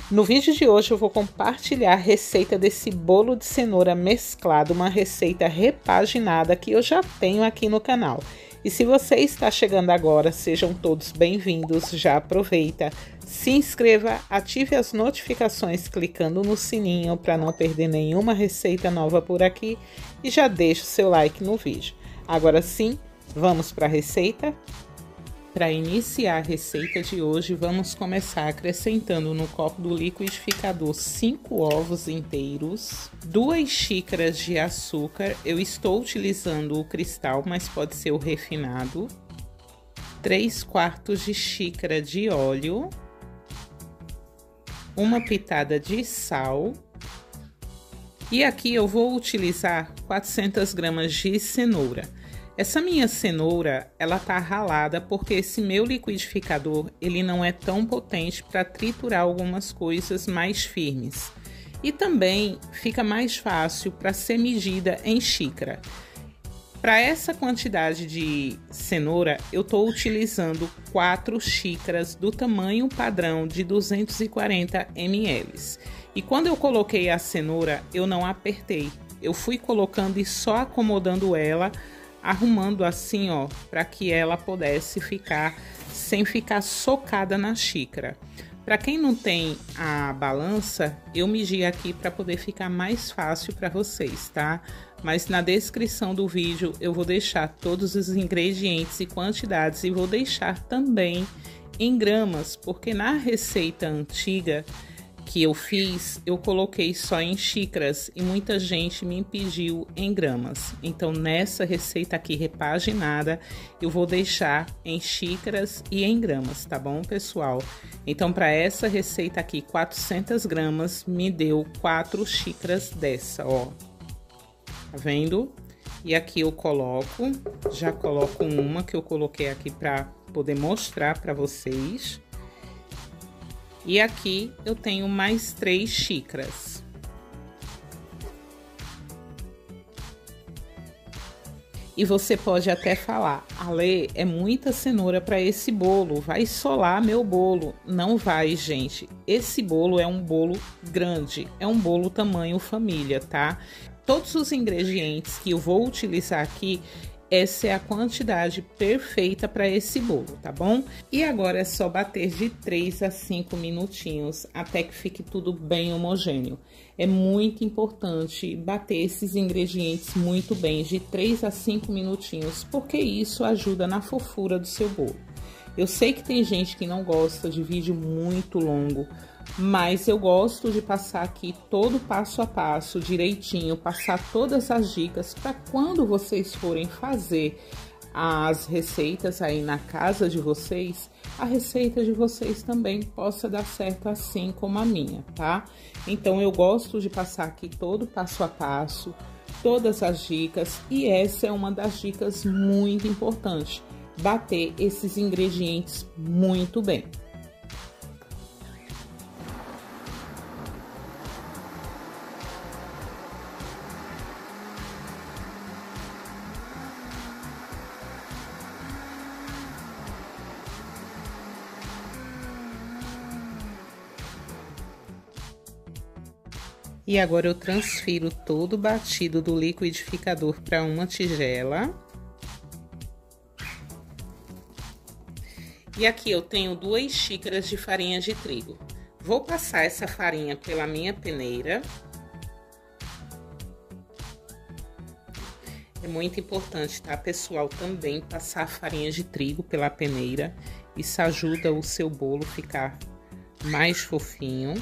No vídeo de hoje eu vou compartilhar a receita desse bolo de cenoura mesclado, uma receita repaginada que eu já tenho aqui no canal. E se você está chegando agora, sejam todos bem-vindos, já aproveita, se inscreva, ative as notificações clicando no sininho para não perder nenhuma receita nova por aqui e já deixa o seu like no vídeo. Agora sim, vamos para a receita? Para iniciar a receita de hoje, vamos começar acrescentando no copo do liquidificador 5 ovos inteiros, 2 xícaras de açúcar, eu estou utilizando o cristal, mas pode ser o refinado, 3/4 de xícara de óleo, uma pitada de sal, e aqui eu vou utilizar 400 gramas de cenoura. Essa minha cenoura, ela tá ralada porque esse meu liquidificador, ele não é tão potente para triturar algumas coisas mais firmes. E também fica mais fácil para ser medida em xícara. Para essa quantidade de cenoura, eu estou utilizando 4 xícaras do tamanho padrão de 240 ml. E quando eu coloquei a cenoura, eu não apertei. Eu fui colocando e só acomodando ela, arrumando assim, ó, para que ela pudesse ficar sem ficar socada na xícara. Para quem não tem a balança, eu medi aqui para poder ficar mais fácil para vocês, tá? Mas na descrição do vídeo eu vou deixar todos os ingredientes e quantidades e vou deixar também em gramas, porque na receita antiga que eu fiz, eu coloquei só em xícaras e muita gente me pediu em gramas. Então, nessa receita aqui repaginada, eu vou deixar em xícaras e em gramas, tá bom, pessoal? Então, para essa receita aqui, 400 gramas me deu 4 xícaras dessa, ó. Tá vendo? E aqui eu coloco, já coloco uma que eu coloquei aqui para poder mostrar para vocês. E aqui eu tenho mais 3 xícaras. E você pode até falar, Ale, é muita cenoura para esse bolo, vai solar meu bolo. Não vai, gente. Esse bolo é um bolo grande, é um bolo tamanho família, tá? Todos os ingredientes que eu vou utilizar aqui, essa é a quantidade perfeita para esse bolo, tá bom? E agora é só bater de 3 a 5 minutinhos até que fique tudo bem homogêneo. É muito importante bater esses ingredientes muito bem, de 3 a 5 minutinhos, porque isso ajuda na fofura do seu bolo. Eu sei que tem gente que não gosta de vídeo muito longo, mas eu gosto de passar aqui todo passo a passo, direitinho, passar todas as dicas para quando vocês forem fazer as receitas aí na casa de vocês, a receita de vocês também possa dar certo assim como a minha, tá? Então eu gosto de passar aqui todo passo a passo, todas as dicas, e essa é uma das dicas muito importantes, bater esses ingredientes muito bem. E agora eu transfiro todo o batido do liquidificador para uma tigela. E aqui eu tenho 2 xícaras de farinha de trigo. Vou passar essa farinha pela minha peneira. É muito importante, tá, pessoal, também passar a farinha de trigo pela peneira. Isso ajuda o seu bolo a ficar mais fofinho.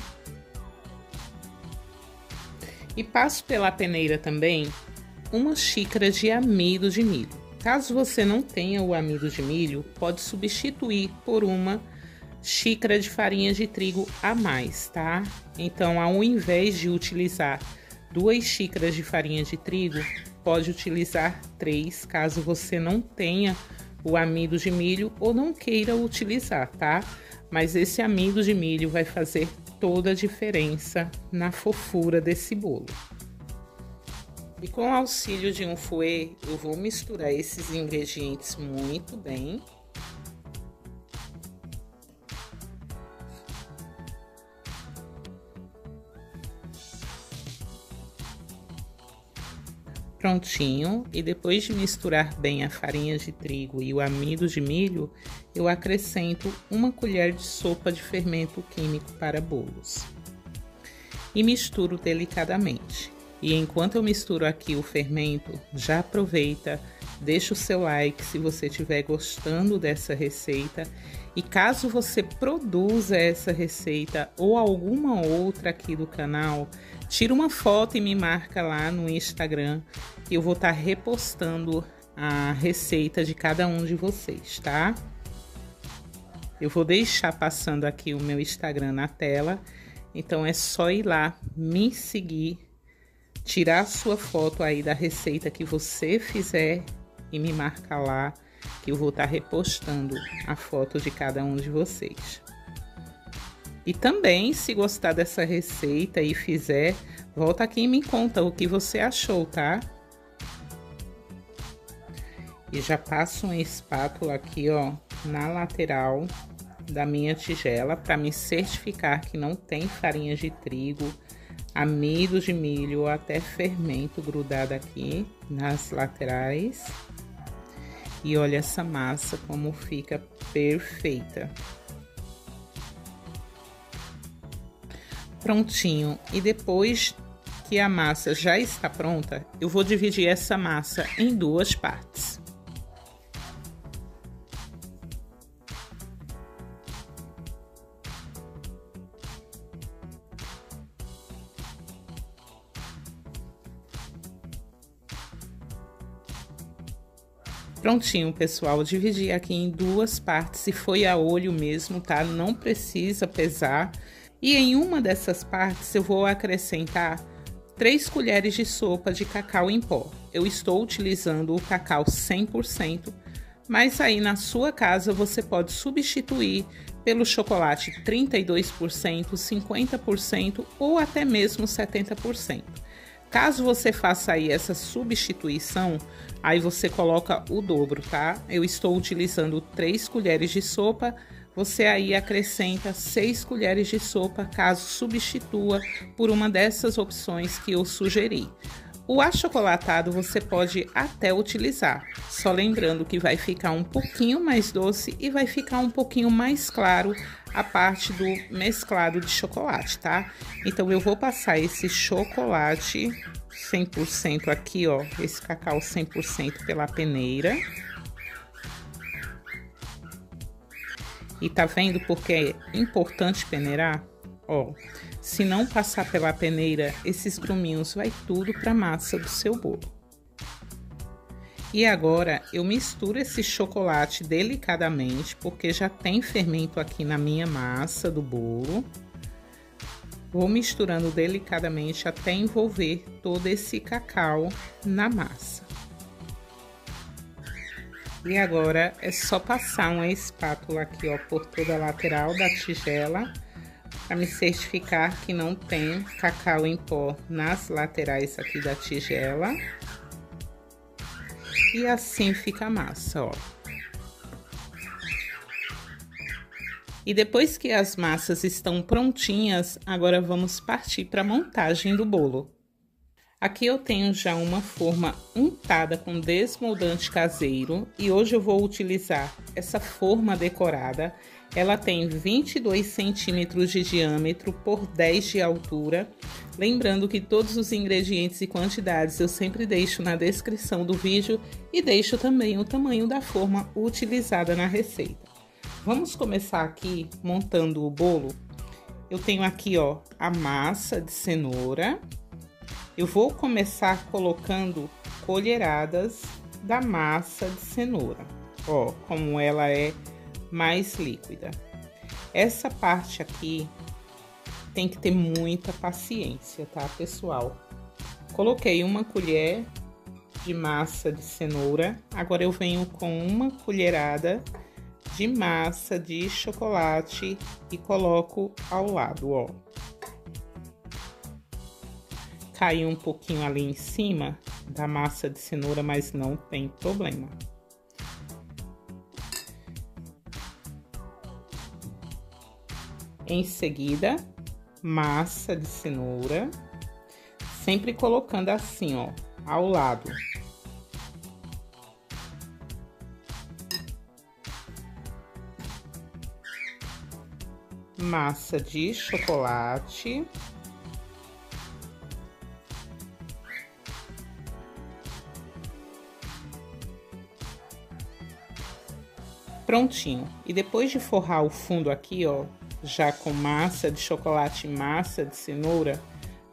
E passo pela peneira também 1 xícara de amido de milho. Caso você não tenha o amido de milho, pode substituir por 1 xícara de farinha de trigo a mais, tá? Então, ao invés de utilizar 2 xícaras de farinha de trigo, pode utilizar 3, caso você não tenha o amido de milho ou não queira utilizar, tá? Mas esse amido de milho vai fazer toda a diferença na fofura desse bolo. E com o auxílio de um fouet, eu vou misturar esses ingredientes muito bem. Prontinho, e depois de misturar bem a farinha de trigo e o amido de milho, eu acrescento 1 colher de sopa de fermento químico para bolos. E misturo delicadamente. E enquanto eu misturo aqui o fermento, já aproveita, deixa o seu like se você estiver gostando dessa receita. E caso você produza essa receita ou alguma outra aqui do canal, tira uma foto e me marca lá no Instagram, que eu vou estar repostando a receita de cada um de vocês, tá? Eu vou deixar passando aqui o meu Instagram na tela, então é só ir lá, me seguir, tirar a sua foto aí da receita que você fizer e me marcar lá, que eu vou estar repostando a foto de cada um de vocês. E também, se gostar dessa receita e fizer, volta aqui e me conta o que você achou, tá? E já passo uma espátula aqui, ó, na lateral da minha tigela para me certificar que não tem farinha de trigo, amido de milho ou até fermento grudado aqui nas laterais. E olha essa massa como fica perfeita. Prontinho. E depois que a massa já está pronta, eu vou dividir essa massa em 2 partes. Prontinho, pessoal, eu dividi aqui em 2 partes e foi a olho mesmo, tá? Não precisa pesar. E em uma dessas partes eu vou acrescentar 3 colheres de sopa de cacau em pó. Eu estou utilizando o cacau 100%, mas aí na sua casa você pode substituir pelo chocolate 32%, 50% ou até mesmo 70%. Caso você faça aí essa substituição, aí você coloca o dobro, tá? Eu estou utilizando 3 colheres de sopa, você aí acrescenta 6 colheres de sopa, caso substitua por uma dessas opções que eu sugeri. O achocolatado você pode até utilizar, só lembrando que vai ficar um pouquinho mais doce e vai ficar um pouquinho mais claro a parte do mesclado de chocolate, tá? Então eu vou passar esse chocolate 100% aqui, ó, esse cacau 100% pela peneira. E tá vendo porque é importante peneirar? Ó, se não passar pela peneira, esses gruminhos vai tudo pra massa do seu bolo. E agora eu misturo esse chocolate delicadamente, porque já tem fermento aqui na minha massa do bolo. Vou misturando delicadamente até envolver todo esse cacau na massa. E agora é só passar uma espátula aqui, ó, por toda a lateral da tigela, para me certificar que não tem cacau em pó nas laterais aqui da tigela. E assim fica a massa, ó. E depois que as massas estão prontinhas, agora vamos partir para a montagem do bolo. Aqui eu tenho já uma forma untada com desmoldante caseiro e hoje eu vou utilizar essa forma decorada. Ela tem 22 centímetros de diâmetro por 10 de altura. Lembrando que todos os ingredientes e quantidades eu sempre deixo na descrição do vídeo e deixo também o tamanho da forma utilizada na receita. Vamos começar aqui montando o bolo. Eu tenho aqui, ó, a massa de cenoura. Eu vou começar colocando colheradas da massa de cenoura, ó, como ela é mais líquida. Essa parte aqui tem que ter muita paciência, tá, pessoal? Coloquei 1 colher de massa de cenoura, agora eu venho com 1 colherada de massa de chocolate e coloco ao lado, ó. Caiu um pouquinho ali em cima da massa de cenoura, mas não tem problema. Em seguida, massa de cenoura, sempre colocando assim, ó, ao lado. Massa de chocolate. Prontinho. E depois de forrar o fundo aqui, ó, já com massa de chocolate e massa de cenoura,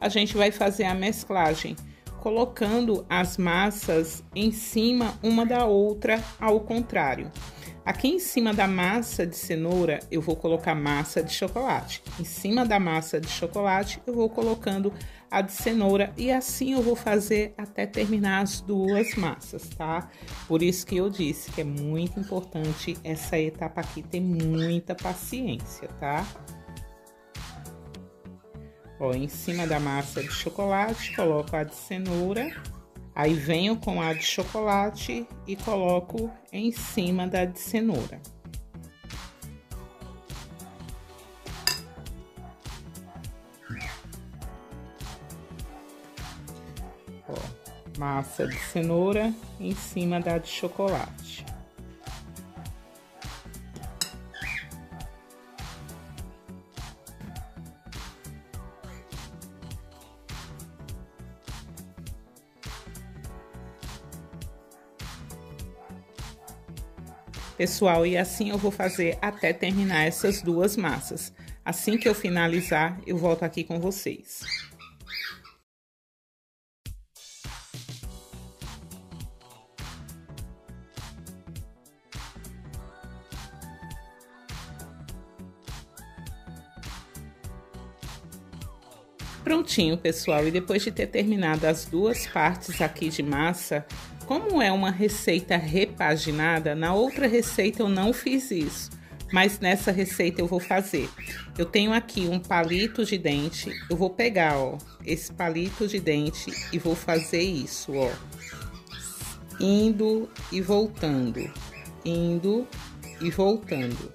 a gente vai fazer a mesclagem, colocando as massas em cima uma da outra ao contrário. Aqui em cima da massa de cenoura, eu vou colocar massa de chocolate. Em cima da massa de chocolate, eu vou colocando a de cenoura e assim eu vou fazer até terminar as duas massas, tá? Por isso que eu disse que é muito importante essa etapa aqui, ter muita paciência, tá? Ó, em cima da massa de chocolate, coloco a de cenoura. Aí venho com a de chocolate e coloco em cima da de cenoura. Ó, massa de cenoura em cima da de chocolate. Pessoal, e assim eu vou fazer até terminar essas duas massas. Assim que eu finalizar, eu volto aqui com vocês. Prontinho, pessoal, e depois de ter terminado as duas partes aqui de massa, como é uma receita repaginada, na outra receita eu não fiz isso, mas nessa receita eu vou fazer. Eu tenho aqui um palito de dente, eu vou pegar, ó, esse palito de dente e vou fazer isso, ó, indo e voltando, indo e voltando.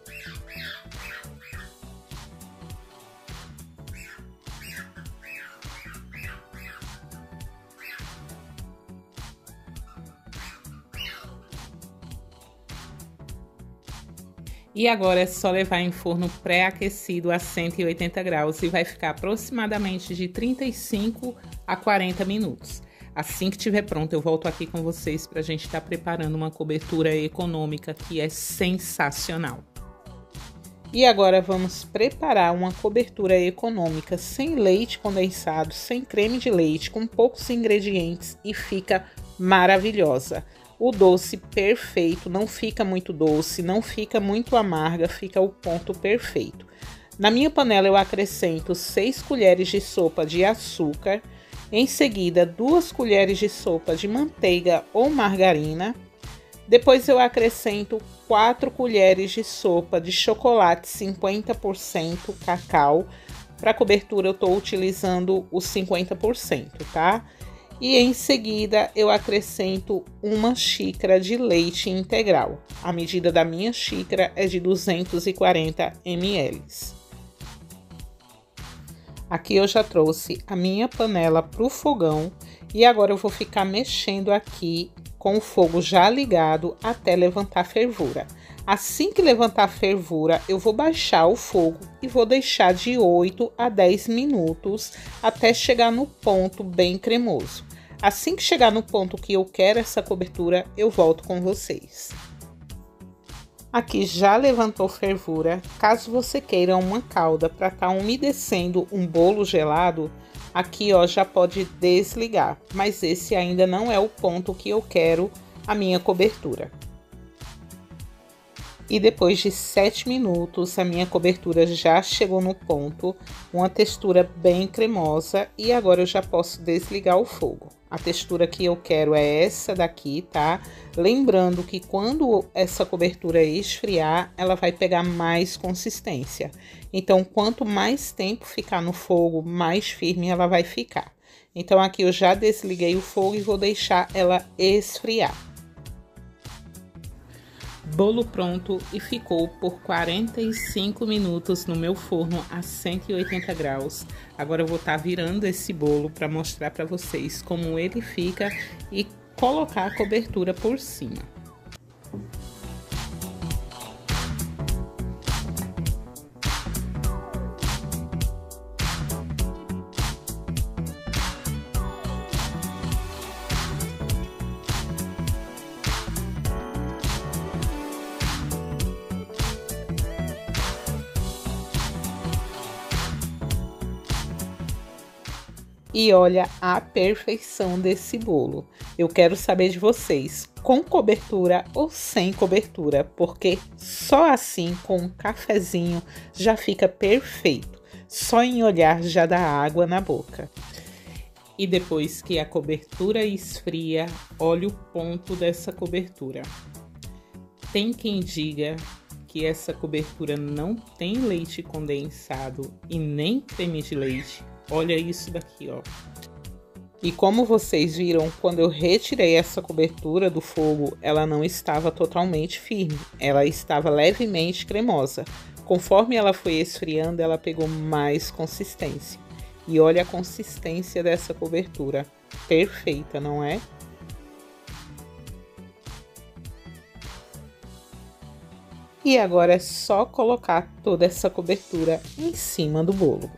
E agora é só levar em forno pré-aquecido a 180 graus e vai ficar aproximadamente de 35 a 40 minutos. Assim que estiver pronto, eu volto aqui com vocês para a gente estar preparando uma cobertura econômica que é sensacional. E agora vamos preparar uma cobertura econômica sem leite condensado, sem creme de leite, com poucos ingredientes e fica maravilhosa. O doce perfeito, não fica muito doce, não fica muito amarga, fica o ponto perfeito. Na minha panela eu acrescento 6 colheres de sopa de açúcar, em seguida 2 colheres de sopa de manteiga ou margarina. Depois eu acrescento 4 colheres de sopa de chocolate 50% cacau. Para cobertura eu estou utilizando os 50%, tá? E em seguida eu acrescento 1 xícara de leite integral. A medida da minha xícara é de 240 ml. Aqui eu já trouxe a minha panela para o fogão e agora eu vou ficar mexendo aqui com o fogo já ligado até levantar fervura. Assim que levantar a fervura, eu vou baixar o fogo e vou deixar de 8 a 10 minutos até chegar no ponto bem cremoso. Assim que chegar no ponto que eu quero essa cobertura, eu volto com vocês. Aqui já levantou fervura. Caso você queira uma calda para estar umedecendo um bolo gelado, aqui ó, já pode desligar. Mas esse ainda não é o ponto que eu quero a minha cobertura. E depois de 7 minutos, a minha cobertura já chegou no ponto, uma textura bem cremosa e agora eu já posso desligar o fogo. A textura que eu quero é essa daqui, tá? Lembrando que quando essa cobertura esfriar, ela vai pegar mais consistência. Então, quanto mais tempo ficar no fogo, mais firme ela vai ficar. Então, aqui eu já desliguei o fogo e vou deixar ela esfriar. Bolo pronto e ficou por 45 minutos no meu forno a 180 graus. Agora eu vou estar virando esse bolo para mostrar para vocês como ele fica e colocar a cobertura por cima. E olha a perfeição desse bolo. Eu quero saber de vocês, com cobertura ou sem cobertura, porque só assim, com um cafezinho, já fica perfeito. Só em olhar já dá água na boca. E depois que a cobertura esfria, olha o ponto dessa cobertura. Tem quem diga que essa cobertura não tem leite condensado e nem creme de leite. Olha isso daqui, ó. E como vocês viram, quando eu retirei essa cobertura do fogo, ela não estava totalmente firme. Ela estava levemente cremosa. Conforme ela foi esfriando, ela pegou mais consistência. E olha a consistência dessa cobertura. Perfeita, não é? E agora é só colocar toda essa cobertura em cima do bolo.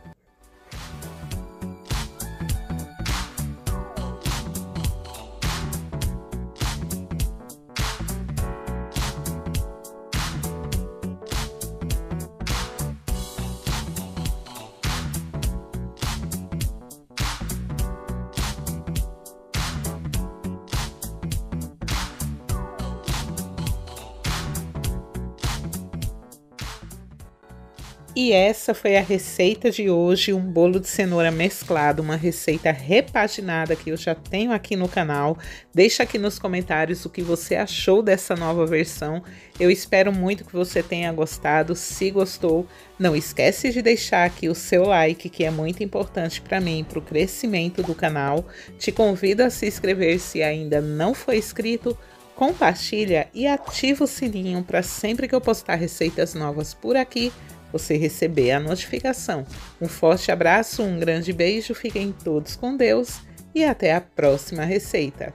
E essa foi a receita de hoje, um bolo de cenoura mesclado, uma receita repaginada que eu já tenho aqui no canal. Deixa aqui nos comentários o que você achou dessa nova versão. Eu espero muito que você tenha gostado. Se gostou, não esquece de deixar aqui o seu like, que é muito importante para mim, para o crescimento do canal. Te convido a se inscrever se ainda não foi inscrito. Compartilha e ativa o sininho para sempre que eu postar receitas novas por aqui, você receber a notificação. Um forte abraço, um grande beijo, fiquem todos com Deus e até a próxima receita.